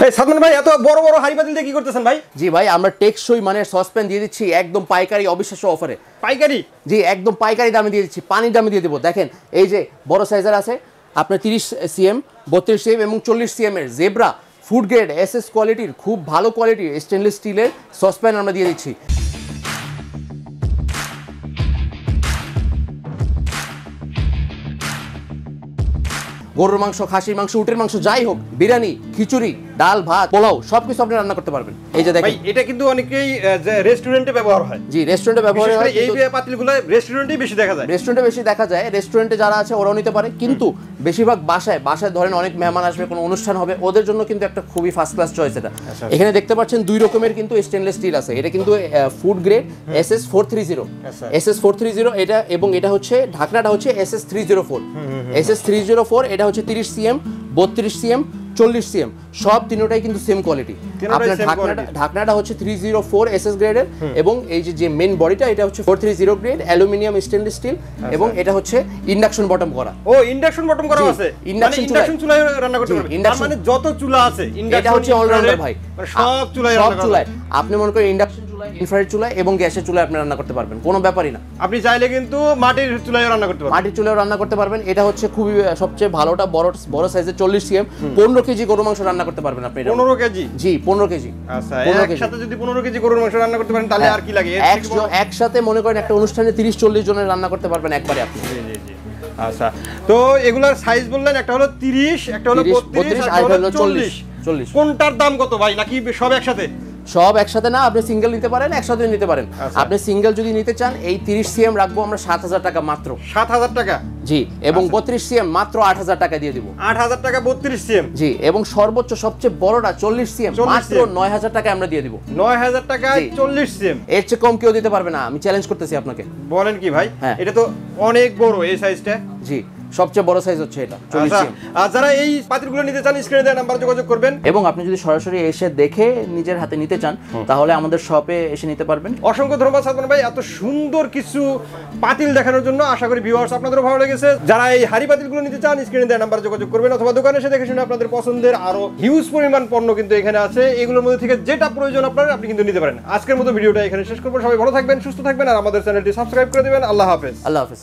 এই সাদমান ভাই এত বড় বড় হাড়ি পাতিল দিয়ে কি করতেছেন ভাই? জি ভাই, আমরা টেকসই মানের সসপ্যান দিয়ে দিচ্ছি একদম পাইকারি অবিশ্বাস্য অফারে। পাইকারি? জি, একদম পাইকারি দামে দিয়ে দিচ্ছি, পানির দামে দিয়ে দেবো। দেখেন এই যে বড় সাইজের আছে আপনার 30 cm, 32 cm এবং 40 cm এর জেব্রা ফুড গ্রেড এসএস কোয়ালিটির খুব ভালো কোয়ালিটির স্টেনলেস স্টিলের সসপ্যান আমরা দিয়ে দিচ্ছি। গরুর মাংস, খাসির মাংস, উটের মাংস, যাই হোক, বিরিয়ানি, খিচুড়ি, ডাল, ভাত, পোলাও সবকিছু আপনি রান্না করতে পারবেন। এই যে দেখেন ভাই, এটা কিন্তু অনেকেই রেস্টুরেন্টে ব্যবহার হয়। জি, রেস্টুরেন্টে ব্যবহার হয়। এই পাতিলগুলো রেস্টুরেন্টেই বেশি দেখা যায়। রেস্টুরেন্টে বেশি দেখা যায়। রেস্টুরেন্টে যারা আছে ওরাও নিতে পারে, কিন্তু বেশিরভাগ বাসায় ধরেন অনেক মেহমান আসবে, কোনো অনুষ্ঠান হবে, ওদের জন্য কিন্তু একটা খুবই ফার্স্ট ক্লাস চয়েস এটা। এখানে দেখতে পাচ্ছেন দুই রকমের কিন্তু স্টেনলেস স্টিল আছে। এটা কিন্তু ফুড গ্রেড SS430, SS430 এটা, এবং এটা হচ্ছে ঢাকনাটা হচ্ছে SS304। SS304 এটা হচ্ছে 30 cm, 32 cm, 40 cm, সব তিনটাই কিন্তু সেম কোয়ালিটি। আপনার ঢাকনাটা হচ্ছে 304 SS গ্রেডের, এবং এই যে মেইন বডিটা এটা হচ্ছে 430 গ্রেড অ্যালুমিনিয়াম স্টেনলেস স্টিল, এবং এটা হচ্ছে ইন্ডাকশন বটম করা। ও, ইন্ডাকশন বটম করা আছে, ইন্ডাকশন চুলায় রান্না করতে পারবেন। তার মানে যত চুলা আছে এটা হচ্ছে অলরাউন্ডার ভাই, সব চুলায় রান্না করা যায়। আপনি মনে করেন ইন্ডাকশন চুলায়, ইনফ্রারেড চুলায় এবং গ্যাসের চুলায় আপনি রান্না করতে পারবেন, কোনো ব্যাপারই না। আপনি চাইলে কিন্তু মাটির চুলায় রান্না করতে পারবেন। মাটির চুলায় রান্না করতে পারবেন। এটা হচ্ছে খুবই সবচেয়ে ভালোটা, বড় সাইজের 40 cm, 15 কেজি গরু মাংস রান্না করতে পারবেন আপনি। 15 কেজি? জি, 15 কেজি। আচ্ছা, একসাথে যদি 15 কেজি গরুর মাংস রান্না করতে পারেন তাহলে আর কি লাগে? একসাথে মনে করেন একটা অনুষ্ঠানে 30-40 জনের রান্না করতে পারবেন একবারে আপনি। জি জি জি। আচ্ছা, তো এগুলার সাইজ বললেন, একটা হলো 30, একটা হলো 32, আর একটা হলো 40। কোনটার দাম কত ভাই, নাকি সব একসাথে? সব একসাথে না, আপনি সিঙ্গেল নিতে পারেন, একসাথে নিতে পারেন। আপনি সিঙ্গেল যদি নিতে চান, এই 30 cm রাখবো আমরা 7000 টাকা মাত্র। 7000 টাকা? জি, এবং 32 cm মাত্র 8000 টাকা দিয়ে দিব। 8000 টাকা 32 cm? জি, এবং সর্বোচ্চ সবচেয়ে বড়টা 40 cm মাত্র 9000 টাকা আমরা দিয়ে দিব। 9000 টাকায় 40 cm? এর চেয়ে কম কেউ দিতে পারবে না, আমি চ্যালেঞ্জ করতেছি আপনাকে। বলেন কি ভাই? হ্যাঁ, এটা তো অনেক বড় এই সাইজটা। জি, সবচেয়ে বড় সাইজ হচ্ছে এটা 40 cm। আর যারা এই পাতিলগুলো নিতে চান, স্ক্রিনে দেওয়া নাম্বারে যোগাযোগ করবেন। এবং আপনি যদি সরাসরি এসে দেখে নিজের হাতে নিতে চান, তাহলে আমাদের শপে এসে নিতে পারবেন। অসংখ্য ধন্যবাদ সাদমান ভাই এত সুন্দর কিছু পাতিল দেখানোর জন্য। আশা করি ভিউয়ার্স আপনাদেরও ভালো লেগেছে। যারা এই হাড়ি পাতিলগুলো নিতে চান, স্ক্রিনে দেওয়া নাম্বারে যোগাযোগ করবেন, অথবা দোকানে এসে দেখে শুনে আপনাদের পছন্দের আরো হিউজ পরিমাণ পণ্য কিন্তু এখানে আছে। এগুলোর মধ্যে থেকে যেটা প্রয়োজন আপনার, আপনি কিন্তু নিতে পারেন। আজকের মতো ভিডিওটা এখানে শেষ করবো। সবাই ভালো থাকবেন, সুস্থ থাকবেন, আর আমাদের চ্যানেলটি সাবস্ক্রাইব করে দিবেন। আল্লাহ হাফেজ। আল্লাহ হাফেজ।